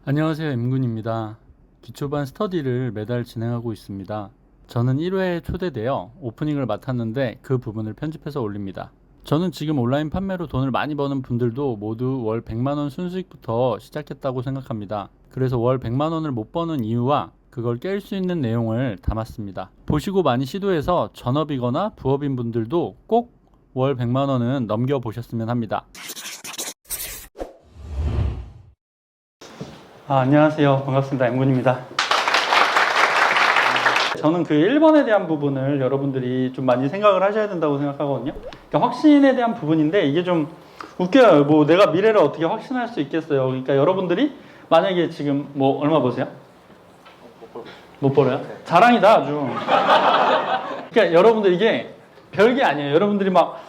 안녕하세요. M군입니다. 기초반 스터디를 매달 진행하고 있습니다. 저는 1회에 초대되어 오프닝을 맡았는데 그 부분을 편집해서 올립니다. 저는 지금 온라인 판매로 돈을 많이 버는 분들도 모두 월 100만원 순수익부터 시작했다고 생각합니다. 그래서 월 100만원을 못 버는 이유와 그걸 깰 수 있는 내용을 담았습니다. 보시고 많이 시도해서 전업이거나 부업인 분들도 꼭 월 100만원은 넘겨보셨으면 합니다. 안녕하세요. 반갑습니다. M군입니다. 저는 그 1번에 대한 부분을 여러분들이 좀 많이 생각을 하셔야 된다고 생각하거든요. 그러니까 확신에 대한 부분인데 이게 좀 웃겨요. 뭐 내가 미래를 어떻게 확신할 수 있겠어요. 그러니까 여러분들이 만약에 지금 뭐 얼마 보세요? 못 벌어요? 자랑이다 아주. 그러니까 여러분들 이게 별게 아니에요. 여러분들이 막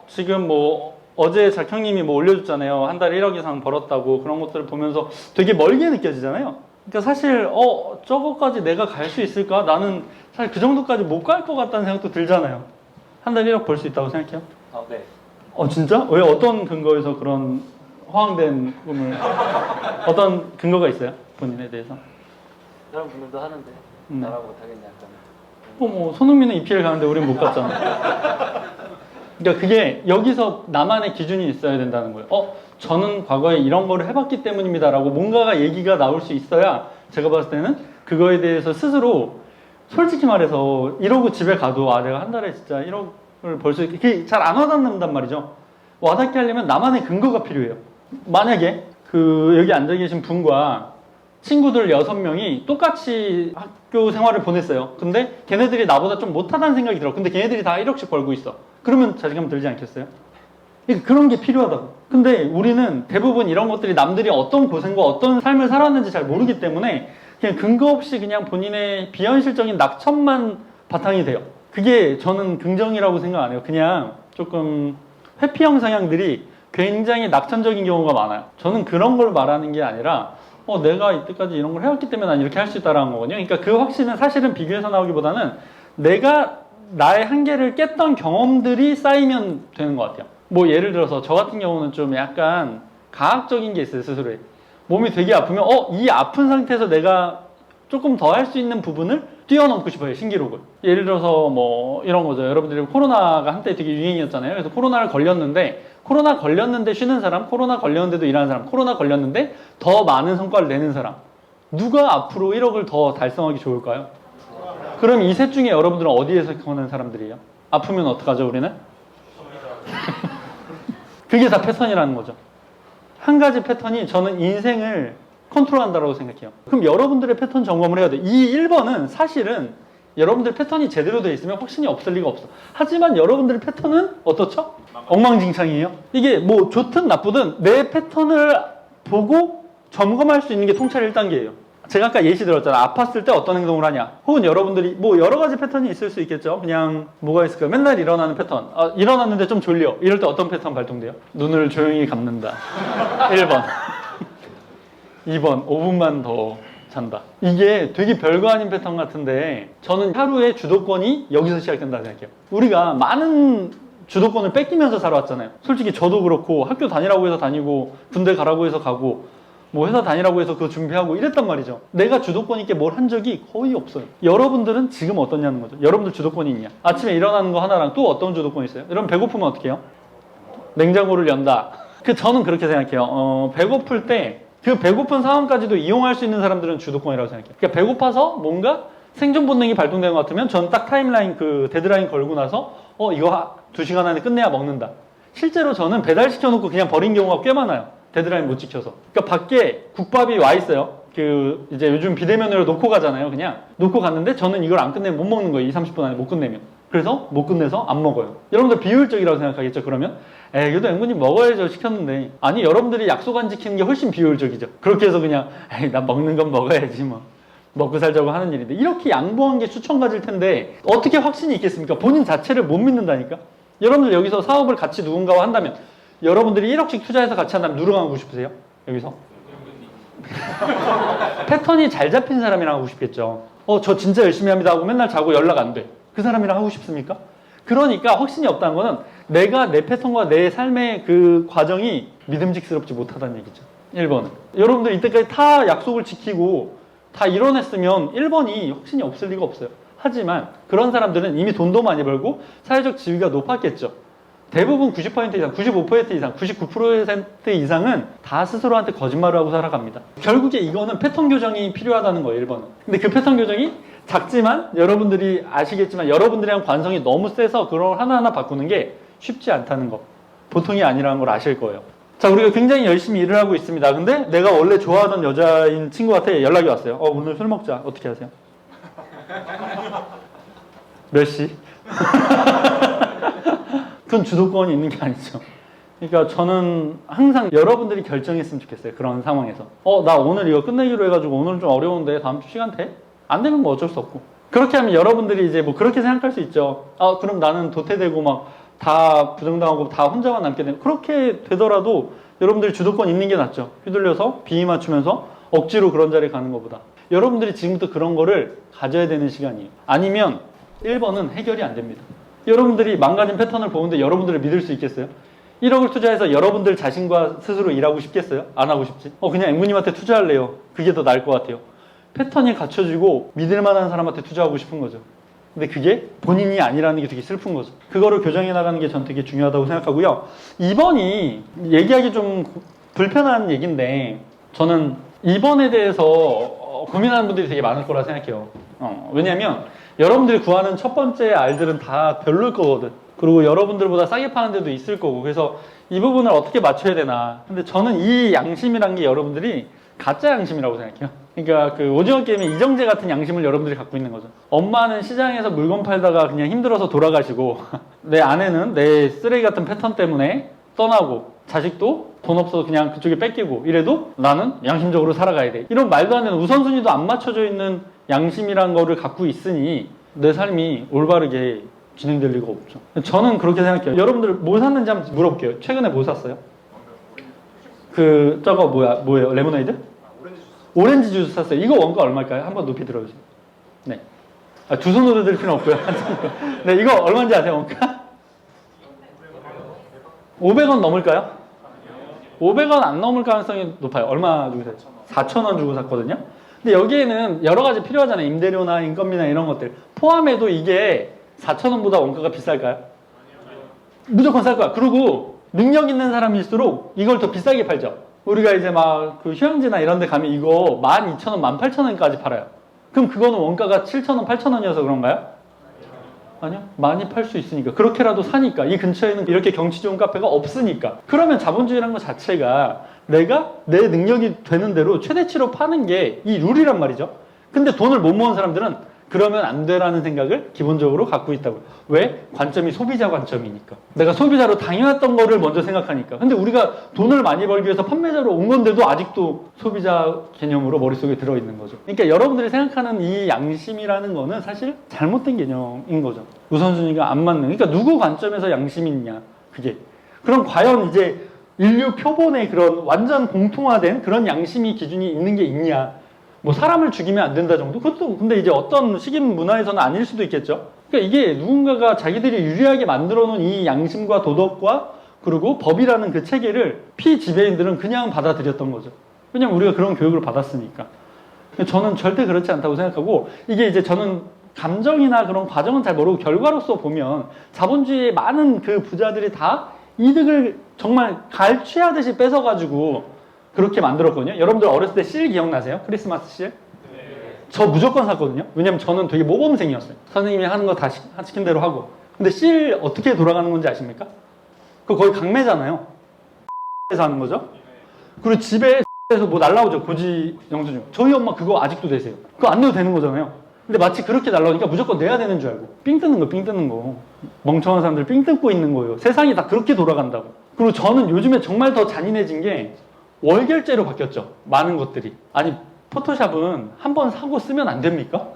지금 뭐 어제 작형님이 뭐 올려줬잖아요. 한 달에 1억 이상 벌었다고. 그런 것들을 보면서 되게 멀게 느껴지잖아요. 그러니까 사실 저거까지 내가 갈 수 있을까? 나는 사실 그 정도까지 못 갈 것 같다는 생각도 들잖아요. 한 달에 1억 벌 수 있다고 생각해요? 네. 진짜? 왜 어떤 근거에서 그런 허황된 꿈을 어떤 근거가 있어요? 본인에 대해서? 다른 분들도 하는데 나라고 못하겠냐 약간. 뭐 손흥민은 EPL 가는데 우린 못 갔잖아. 그러니까 그게 여기서 나만의 기준이 있어야 된다는 거예요. 저는 과거에 이런 거를 해봤기 때문입니다 라고 뭔가가 얘기가 나올 수 있어야 제가 봤을 때는 그거에 대해서 스스로 솔직히 말해서 이러고 집에 가도 내가 한 달에 진짜 1억을 벌 수 있게 그게 잘 안 와닿는단 말이죠. 와닿게 하려면 나만의 근거가 필요해요. 만약에 여기 앉아 계신 분과 친구들 6명이 똑같이 학교 생활을 보냈어요. 근데 걔네들이 나보다 좀 못하다는 생각이 들어. 근데 걔네들이 다 1억씩 벌고 있어. 그러면 자신감 들지 않겠어요? 그런 게 필요하다고. 근데 우리는 대부분 이런 것들이 남들이 어떤 고생과 어떤 삶을 살았는지 잘 모르기 때문에 그냥 근거 없이 그냥 본인의 비현실적인 낙천만 바탕이 돼요. 그게 저는 긍정이라고 생각 안 해요. 그냥 조금 회피형 성향들이 굉장히 낙천적인 경우가 많아요. 저는 그런 걸 말하는 게 아니라 내가 이때까지 이런 걸 해왔기 때문에 난 이렇게 할 수 있다는 거거든요. 그러니까 그 확신은 사실은 비교해서 나오기보다는 내가 나의 한계를 깼던 경험들이 쌓이면 되는 것 같아요. 뭐 예를 들어서 저 같은 경우는 좀 약간 과학적인 게 있어요. 스스로에. 몸이 되게 아프면 이 아픈 상태에서 내가 조금 더 할 수 있는 부분을 뛰어넘고 싶어요. 신기록을. 예를 들어서 뭐 이런 거죠. 여러분들이 코로나가 한때 되게 유행이었잖아요. 그래서 코로나를 걸렸는데 코로나 걸렸는데 쉬는 사람, 코로나 걸렸는데도 일하는 사람, 코로나 걸렸는데 더 많은 성과를 내는 사람. 누가 앞으로 1억을 더 달성하기 좋을까요? 그럼 이 셋 중에 여러분들은 어디에서 거는 사람들이에요? 아프면 어떡하죠 우리는? 그게 다 패턴이라는 거죠. 한 가지 패턴이 저는 인생을 컨트롤한다고 생각해요. 그럼 여러분들의 패턴 점검을 해야 돼요. 이 1번은 사실은 여러분들 패턴이 제대로 되어 있으면 확신이 없을 리가 없어. 하지만 여러분들의 패턴은 어떻죠? 엉망진창이에요. 이게 뭐 좋든 나쁘든 내 패턴을 보고 점검할 수 있는 게 통찰 1단계예요. 제가 아까 예시 들었잖아. 아팠을 때 어떤 행동을 하냐. 혹은 여러분들이 뭐 여러 가지 패턴이 있을 수 있겠죠. 그냥 뭐가 있을까요? 맨날 일어나는 패턴. 일어났는데 좀 졸려. 이럴 때 어떤 패턴 발동돼요? 눈을 조용히 감는다. 1번. 2번. 5분만 더 잔다. 이게 되게 별거 아닌 패턴 같은데 저는 하루의 주도권이 여기서 시작된다고 생각해요. 우리가 많은 주도권을 뺏기면서 살아왔잖아요. 솔직히 저도 그렇고 학교 다니라고 해서 다니고 군대 가라고 해서 가고 뭐 회사 다니라고 해서 그거 준비하고 이랬단 말이죠. 내가 주도권 있게 뭘 한 적이 거의 없어요. 여러분들은 지금 어떠냐는 거죠. 여러분들 주도권이 있냐. 아침에 일어나는 거 하나랑 또 어떤 주도권이 있어요? 여러분 배고프면 어떻게 해요? 냉장고를 연다. 저는 그렇게 생각해요. 배고플 때 그 배고픈 상황까지도 이용할 수 있는 사람들은 주도권이라고 생각해요. 그러니까 배고파서 뭔가 생존 본능이 발동된 것 같으면 저는 딱 타임라인 데드라인 걸고 나서 이거 2시간 안에 끝내야 먹는다. 실제로 저는 배달시켜놓고 그냥 버린 경우가 꽤 많아요. 데드라인 못 지켜서. 그러니까 밖에 국밥이 와 있어요. 이제 요즘 비대면으로 놓고 가잖아요. 그냥 놓고 갔는데 저는 이걸 안 끝내면 못 먹는 거예요. 2, 30분 안에 못 끝내면. 그래서 못 끝내서 안 먹어요. 여러분들 비효율적이라고 생각하겠죠. 그러면 그래도 앵무님 먹어야죠 시켰는데. 아니 여러분들이 약속 안 지키는 게 훨씬 비효율적이죠. 그렇게 해서 그냥 나 먹는 건 먹어야지 뭐 먹고 살자고 하는 일인데 이렇게 양보한 게 수천 가지일 텐데 어떻게 확신이 있겠습니까? 본인 자체를 못 믿는다니까. 여러분들 여기서 사업을 같이 누군가와 한다면 여러분들이 1억씩 투자해서 같이 한다면 누구랑 하고 싶으세요? 여기서? 패턴이 잘 잡힌 사람이랑 하고 싶겠죠. 저 진짜 열심히 합니다 하고 맨날 자고 연락 안 돼. 그 사람이랑 하고 싶습니까? 그러니까 확신이 없다는 거는 내가 내 패턴과 내 삶의 그 과정이 믿음직스럽지 못하다는 얘기죠. 1번은. 여러분들 이때까지 다 약속을 지키고 다 이뤄냈으면 1번이 혁신이 없을 리가 없어요. 하지만 그런 사람들은 이미 돈도 많이 벌고 사회적 지위가 높았겠죠. 대부분 90% 이상, 95% 이상, 99% 이상은 다 스스로한테 거짓말을 하고 살아갑니다. 결국에 이거는 패턴 교정이 필요하다는 거예요, 1번은. 근데 그 패턴 교정이 작지만 여러분들이 아시겠지만 여러분들이랑 관성이 너무 세서 그걸 하나하나 바꾸는 게 쉽지 않다는 거. 보통이 아니라는 걸 아실 거예요. 자, 우리가 굉장히 열심히 일을 하고 있습니다. 근데 내가 원래 좋아하던 여자인 친구한테 연락이 왔어요. 오늘 술 먹자. 어떻게 하세요? 몇 시? 그건 주도권이 있는 게 아니죠. 그러니까 저는 항상 여러분들이 결정했으면 좋겠어요. 그런 상황에서. 나 오늘 이거 끝내기로 해가지고 오늘 좀 어려운데 다음 주 시간 돼? 안 되면 뭐 어쩔 수 없고. 그렇게 하면 여러분들이 이제 뭐 그렇게 생각할 수 있죠. 그럼 나는 도태되고 막 다 부정당하고 다 혼자만 남게 되면 그렇게 되더라도 여러분들이 주도권 있는 게 낫죠. 휘둘려서 비위 맞추면서 억지로 그런 자리에 가는 것보다. 여러분들이 지금부터 그런 거를 가져야 되는 시간이에요. 아니면 1번은 해결이 안 됩니다. 여러분들이 망가진 패턴을 보는데 여러분들을 믿을 수 있겠어요? 1억을 투자해서 여러분들 자신과 스스로 일하고 싶겠어요? 안 하고 싶지? 그냥 앵무님한테 투자할래요. 그게 더 나을 것 같아요. 패턴이 갖춰지고 믿을 만한 사람한테 투자하고 싶은 거죠. 근데 그게 본인이 아니라는 게 되게 슬픈 거죠. 그거를 교정해 나가는 게 전 되게 중요하다고 생각하고요. 2번이 얘기하기 좀 불편한 얘기인데 저는 2번에 대해서 고민하는 분들이 되게 많을 거라 생각해요. 왜냐면 여러분들이 구하는 첫 번째 알들은 다 별로일 거거든. 그리고 여러분들보다 싸게 파는 데도 있을 거고. 그래서 이 부분을 어떻게 맞춰야 되나. 근데 저는 이 양심이란 게 여러분들이 가짜 양심이라고 생각해요. 그러니까 그 오징어 게임의 이정재 같은 양심을 여러분들이 갖고 있는 거죠. 엄마는 시장에서 물건 팔다가 그냥 힘들어서 돌아가시고 내 아내는 내 쓰레기 같은 패턴 때문에 떠나고 자식도 돈 없어서 그냥 그쪽에 뺏기고 이래도 나는 양심적으로 살아가야 돼. 이런 말도 안 되는 우선순위도 안 맞춰져 있는 양심이란 거를 갖고 있으니 내 삶이 올바르게 진행될 리가 없죠. 저는 그렇게 생각해요. 여러분들 뭐 샀는지 한번 물어볼게요. 최근에 뭐 샀어요? 저거 뭐예요? 레모네이드? 오렌지 주스 샀어요. 이거 원가 얼마일까요? 한번 높이 들어주세요. 네. 두 손으로 들 필요는 없고요. 네, 이거 얼마인지 아세요? 원가? 500원 넘을까요? 500원 안 넘을 가능성이 높아요. 얼마 주고 샀죠? 4,000원 주고 샀거든요. 근데 여기에는 여러 가지 필요하잖아요. 임대료나 인건비나 이런 것들. 포함해도 이게 4,000원보다 원가가 비쌀까요? 무조건 쌀 거야. 그리고 능력 있는 사람일수록 이걸 더 비싸게 팔죠. 우리가 이제 막 그 휴양지나 이런 데 가면 이거 12,000원, 18,000원까지 팔아요. 그럼 그거는 원가가 7,000원, 8,000원이어서 그런가요? 아니요. 많이 팔 수 있으니까. 그렇게라도 사니까. 이 근처에는 이렇게 경치 좋은 카페가 없으니까. 그러면 자본주의라는 것 자체가 내가 내 능력이 되는 대로 최대치로 파는 게 이 룰이란 말이죠. 근데 돈을 못 모은 사람들은 그러면 안 되라는 생각을 기본적으로 갖고 있다고요. 왜? 관점이 소비자 관점이니까. 내가 소비자로 당해왔던 거를 먼저 생각하니까. 근데 우리가 돈을 많이 벌기 위해서 판매자로 온 건데도 아직도 소비자 개념으로 머릿속에 들어있는 거죠. 그러니까 여러분들이 생각하는 이 양심이라는 거는 사실 잘못된 개념인 거죠. 우선순위가 안 맞는. 그러니까 누구 관점에서 양심이 있냐. 그게. 그럼 과연 이제 인류 표본의 그런 완전 공통화된 그런 양심이 기준이 있는 게 있냐. 뭐 사람을 죽이면 안 된다 정도? 그것도 근데 이제 어떤 식인 문화에서는 아닐 수도 있겠죠. 그러니까 이게 누군가가 자기들이 유리하게 만들어 놓은 이 양심과 도덕과 그리고 법이라는 그 체계를 피지배인들은 그냥 받아들였던 거죠. 왜냐면 우리가 그런 교육을 받았으니까. 저는 절대 그렇지 않다고 생각하고 이게 이제 저는 감정이나 그런 과정은 잘 모르고 결과로서 보면 자본주의의 많은 그 부자들이 다 이득을 정말 갈취하듯이 뺏어가지고 그렇게 만들었거든요. 여러분들 어렸을 때 실 기억나세요? 크리스마스 실? 네. 저 무조건 샀거든요. 왜냐면 저는 되게 모범생이었어요. 선생님이 하는 거 다 시킨 대로 하고. 근데 실 어떻게 돌아가는 건지 아십니까? 그거 거의 강매잖아요. 에서 하는 거죠. 그리고 집에서 뭐 날라오죠. 고지 영수증. 저희 엄마 그거 아직도 내세요. 그거 안 내도 되는 거잖아요. 근데 마치 그렇게 날라오니까 무조건 내야 되는 줄 알고. 삥 뜯는 거, 삥 뜯는 거. 멍청한 사람들 삥 뜯고 있는 거예요. 세상이 다 그렇게 돌아간다고. 그리고 저는 요즘에 정말 더 잔인해진 게 월결제로 바뀌었죠. 많은 것들이. 아니 포토샵은 한 번 사고 쓰면 안 됩니까?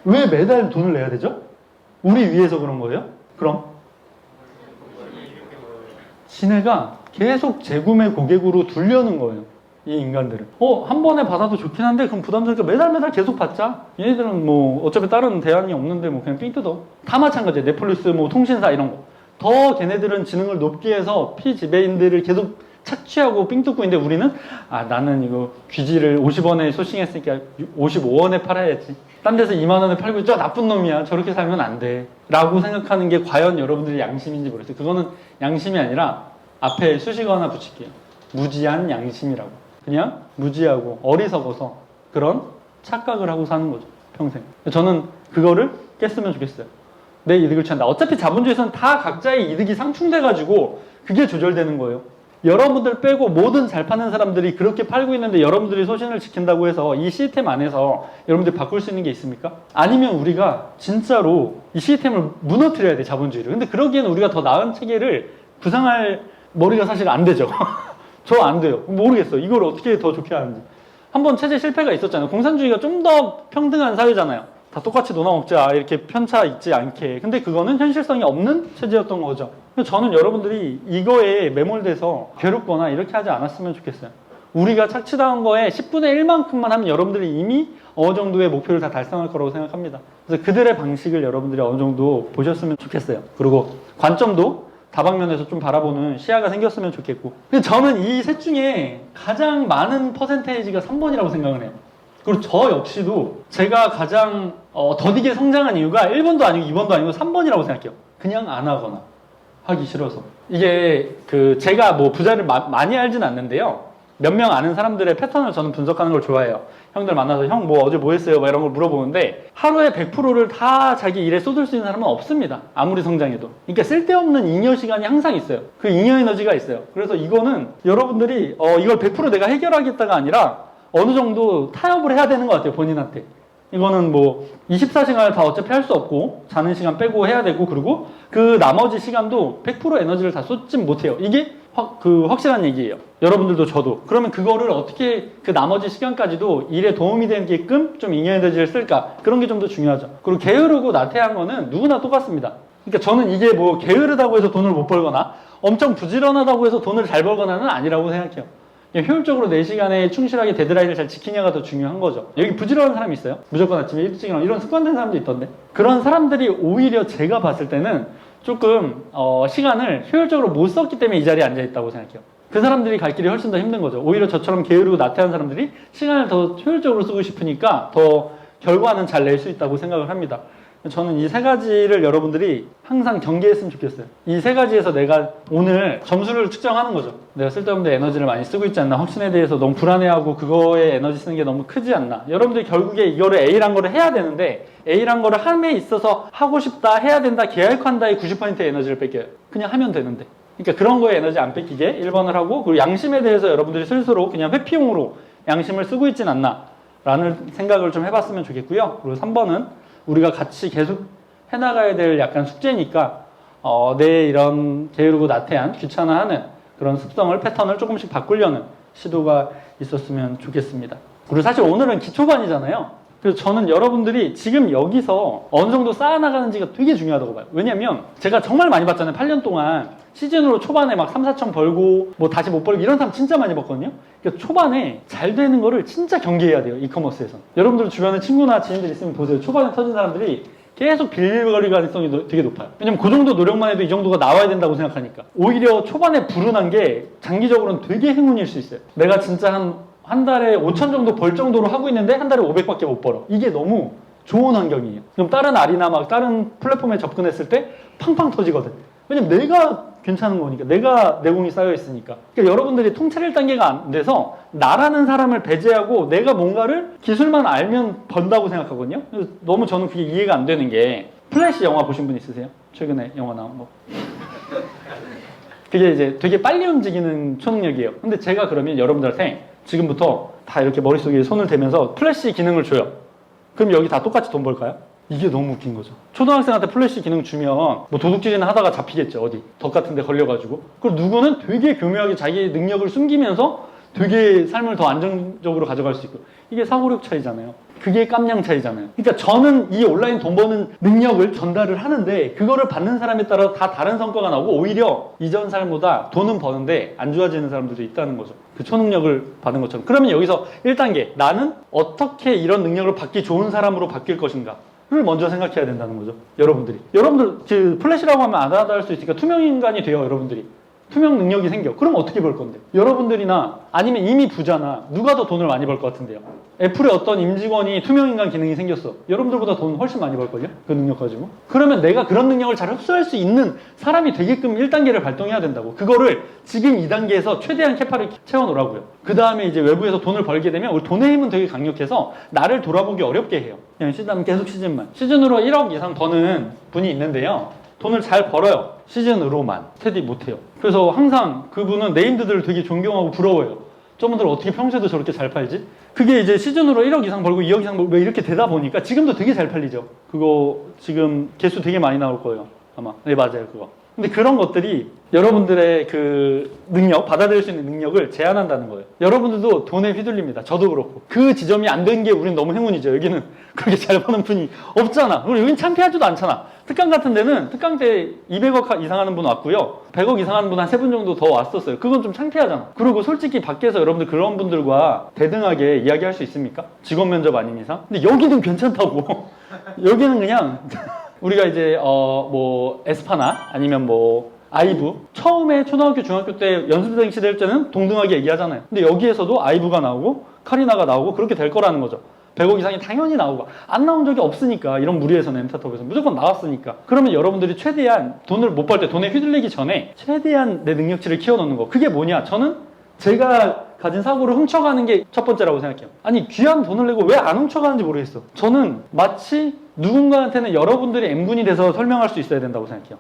왜 매달 돈을 내야 되죠? 우리 위해서 그런 거예요? 그럼 시내가 계속 재구매 고객으로 둘려는 거예요. 이 인간들은. 한 번에 받아도 좋긴 한데 그럼 부담스러니까 매달 계속 받자. 얘네들은 뭐 어차피 다른 대안이 없는데 뭐 그냥 삥 뜯어. 다 마찬가지예요. 넷플릭스 뭐 통신사 이런 거. 더 걔네들은 지능을 높게 해서 피지배인들을 계속 착취하고 삥 뜯고 있는데 우리는 나는 이거 귀지를 50원에 소싱했으니까 55원에 팔아야지. 딴 데서 2만 원에 팔고 저 나쁜 놈이야. 저렇게 살면 안 돼. 라고 생각하는 게 과연 여러분들의 양심인지 모르겠어요. 그거는 양심이 아니라 앞에 수식어 하나 붙일게요. 무지한 양심이라고. 그냥 무지하고 어리석어서 그런 착각을 하고 사는 거죠. 평생. 저는 그거를 깼으면 좋겠어요. 내 이득을 취한다. 어차피 자본주의에서는 다 각자의 이득이 상충돼가지고 그게 조절되는 거예요. 여러분들 빼고 모든 잘 파는 사람들이 그렇게 팔고 있는데 여러분들이 소신을 지킨다고 해서 이 시스템 안에서 여러분들이 바꿀 수 있는 게 있습니까? 아니면 우리가 진짜로 이 시스템을 무너뜨려야 돼, 자본주의를. 근데 그러기에는 우리가 더 나은 체계를 구상할 머리가 사실 안 되죠. 저 안 돼요. 모르겠어요. 이걸 어떻게 더 좋게 하는지. 한번 체제 실패가 있었잖아요. 공산주의가 좀 더 평등한 사회잖아요. 다 똑같이 놀아먹자, 이렇게 편차 있지 않게. 근데 그거는 현실성이 없는 체제였던 거죠. 저는 여러분들이 이거에 매몰돼서 괴롭거나 이렇게 하지 않았으면 좋겠어요. 우리가 착취당한 거에 10분의 1만큼만 하면 여러분들이 이미 어느 정도의 목표를 다 달성할 거라고 생각합니다. 그래서 그들의 방식을 여러분들이 어느 정도 보셨으면 좋겠어요. 그리고 관점도 다방면에서 좀 바라보는 시야가 생겼으면 좋겠고. 근데 저는 이 셋 중에 가장 많은 퍼센테이지가 3번이라고 생각을 해요. 그리고 저 역시도 제가 가장 더디게 성장한 이유가 1번도 아니고 2번도 아니고 3번이라고 생각해요. 그냥 안 하거나 하기 싫어서. 이게 제가 뭐 부자를 많이 알진 않는데요. 몇 명 아는 사람들의 패턴을 저는 분석하는 걸 좋아해요. 형들 만나서 형 뭐 어제 뭐 했어요? 막 이런 걸 물어보는데 하루에 100%를 다 자기 일에 쏟을 수 있는 사람은 없습니다. 아무리 성장해도. 그러니까 쓸데없는 잉여 시간이 항상 있어요. 그 잉여 에너지가 있어요. 그래서 이거는 여러분들이 이걸 100% 내가 해결하겠다가 아니라 어느 정도 타협을 해야 되는 것 같아요, 본인한테. 이거는 뭐 24시간을 다 어차피 할 수 없고 자는 시간 빼고 해야 되고, 그리고 그 나머지 시간도 100% 에너지를 다 쏟진 못해요. 이게 확실한 얘기예요. 여러분들도 저도. 그러면 그거를 어떻게 그 나머지 시간까지도 일에 도움이 되게끔 좀 잉여 에너지를 쓸까? 그런 게 좀 더 중요하죠. 그리고 게으르고 나태한 거는 누구나 똑같습니다. 그러니까 저는 이게 뭐 게으르다고 해서 돈을 못 벌거나 엄청 부지런하다고 해서 돈을 잘 벌거나는 아니라고 생각해요. 효율적으로 4시간에 충실하게 데드라인을 잘 지키냐가 더 중요한 거죠. 여기 부지런한 사람이 있어요? 무조건 아침에 일찍 일어나 이런 습관된 사람도 있던데. 그런 사람들이 오히려 제가 봤을 때는 조금 시간을 효율적으로 못 썼기 때문에 이 자리에 앉아있다고 생각해요. 그 사람들이 갈 길이 훨씬 더 힘든 거죠. 오히려 저처럼 게으르고 나태한 사람들이 시간을 더 효율적으로 쓰고 싶으니까 더 결과는 잘 낼 수 있다고 생각을 합니다. 저는 이 세 가지를 여러분들이 항상 경계했으면 좋겠어요. 이 세 가지에서 내가 오늘 점수를 측정하는 거죠. 내가 쓸데없는 에너지를 많이 쓰고 있지 않나, 확신에 대해서 너무 불안해하고 그거에 에너지 쓰는 게 너무 크지 않나. 여러분들이 결국에 이거를 A란 거를 해야 되는데 A란 거를 함에 있어서 하고 싶다, 해야 된다, 계획한다의 90%의 에너지를 뺏겨요. 그냥 하면 되는데. 그러니까 그런 거에 에너지 안 뺏기게 1번을 하고, 그리고 양심에 대해서 여러분들이 스스로 그냥 회피용으로 양심을 쓰고 있진 않나 라는 생각을 좀 해봤으면 좋겠고요. 그리고 3번은 우리가 같이 계속 해나가야 될 약간 숙제니까 내 이런 게으르고 나태한 귀찮아하는 그런 습성을, 패턴을 조금씩 바꾸려는 시도가 있었으면 좋겠습니다. 그리고 사실 오늘은 기초반이잖아요. 그래서 저는 여러분들이 지금 여기서 어느 정도 쌓아나가는지가 되게 중요하다고 봐요. 왜냐면 제가 정말 많이 봤잖아요. 8년 동안 시즌으로 초반에 막 3, 4천 벌고 뭐 다시 못 벌고 이런 사람 진짜 많이 봤거든요. 그러니까 초반에 잘 되는 거를 진짜 경계해야 돼요, 이커머스에서. 여러분들 주변에 친구나 지인들 있으면 보세요. 초반에 터진 사람들이 계속 빌릴거릴 가능성이 되게 높아요. 왜냐면 그 정도 노력만 해도 이 정도가 나와야 된다고 생각하니까. 오히려 초반에 불운한 게 장기적으로는 되게 행운일 수 있어요. 내가 진짜 한 달에 5천 정도 벌 정도로 하고 있는데 한 달에 500밖에 못 벌어. 이게 너무 좋은 환경이에요. 그럼 다른 알이나 막 다른 플랫폼에 접근했을 때 팡팡 터지거든. 왜냐면 내가 괜찮은 거니까. 내가 내공이 쌓여 있으니까. 그러니까 여러분들이 통찰 1단계가 안 돼서 나라는 사람을 배제하고 내가 뭔가를 기술만 알면 번다고 생각하거든요. 그래서 너무 저는 그게 이해가 안 되는 게, 플래시 영화 보신 분 있으세요? 최근에 영화 나온 거. 그게 이제 되게 빨리 움직이는 초능력이에요. 근데 제가 그러면 여러분들한테 지금부터 다 이렇게 머릿속에 손을 대면서 플래시 기능을 줘요. 그럼 여기 다 똑같이 돈 벌까요? 이게 너무 웃긴 거죠. 초등학생한테 플래시 기능 주면 뭐 도둑질이나 하다가 잡히겠죠. 어디 덕 같은 데 걸려가지고. 그리고 누구는 되게 교묘하게 자기의 능력을 숨기면서 되게 삶을 더 안정적으로 가져갈 수 있고. 이게 사고력 차이잖아요. 그게 깜냥 차이잖아요. 그러니까 저는 이 온라인 돈 버는 능력을 전달을 하는데 그거를 받는 사람에 따라 다 다른 성과가 나오고, 오히려 이전 삶보다 돈은 버는데 안 좋아지는 사람들도 있다는 거죠. 그 초능력을 받은 것처럼. 그러면 여기서 1단계, 나는 어떻게 이런 능력을 받기 좋은 사람으로 바뀔 것인가 를 먼저 생각해야 된다는 거죠. 여러분들 그 플래시라고 하면 안 하다 할 수 있으니까 투명인간이 돼요. 여러분들이 투명 능력이 생겨. 그럼 어떻게 벌 건데? 여러분들이나 아니면 이미 부자나 누가 더 돈을 많이 벌 것 같은데요? 애플의 어떤 임직원이 투명인간 기능이 생겼어. 여러분들보다 돈 훨씬 많이 벌걸요? 그 능력 가지고. 그러면 내가 그런 능력을 잘 흡수할 수 있는 사람이 되게끔 1단계를 발동해야 된다고. 그거를 지금 2단계에서 최대한 캐파를 채워놓으라고요. 그 다음에 이제 외부에서 돈을 벌게 되면 우리 돈의 힘은 되게 강력해서 나를 돌아보기 어렵게 해요. 그냥 계속 시즌만. 시즌으로 1억 이상 버는 분이 있는데요. 돈을 잘 벌어요. 시즌으로만. 스테디 못해요. 그래서 항상 그분은 네임드들을 되게 존경하고 부러워요. 저분들 어떻게 평소에도 저렇게 잘 팔지? 그게 이제 시즌으로 1억 이상 벌고 2억 이상 벌고 이렇게 되다 보니까 지금도 되게 잘 팔리죠. 그거 지금 개수 되게 많이 나올 거예요. 아마. 네, 맞아요. 그거. 근데 그런 것들이 여러분들의 그 능력, 받아들일 수 있는 능력을 제한한다는 거예요. 여러분들도 돈에 휘둘립니다. 저도 그렇고. 그 지점이 안 된 게 우린 너무 행운이죠. 여기는 그렇게 잘 버는 분이 없잖아. 그리고 여긴 창피하지도 않잖아. 특강 같은 데는 특강 때 200억 이상 하는 분 왔고요. 100억 이상 하는 분 한 3분 정도 더 왔었어요. 그건 좀 창피하잖아. 그리고 솔직히 밖에서 여러분들 그런 분들과 대등하게 이야기할 수 있습니까? 직원 면접 아닌 이상? 근데 여기는 괜찮다고. 여기는 그냥 우리가 이제 뭐 에스파나 아니면 뭐 아이브 처음에 초등학교 중학교 때 연습생 시절 때는 동등하게 얘기하잖아요. 근데 여기에서도 아이브가 나오고 카리나가 나오고 그렇게 될 거라는 거죠. 100억 이상이 당연히 나오고 안 나온 적이 없으니까 이런 무리에서는 엔터톱에서 무조건 나왔으니까. 그러면 여러분들이 최대한 돈을 못 벌 때 돈에 휘둘리기 전에 최대한 내 능력치를 키워놓는 거. 그게 뭐냐? 저는 제가 가진 사고를 훔쳐가는 게 첫 번째라고 생각해요. 아니 귀한 돈을 내고 왜 안 훔쳐가는지 모르겠어. 저는 마치 누군가한테는 여러분들이 N분이 돼서 설명할 수 있어야 된다고 생각해요.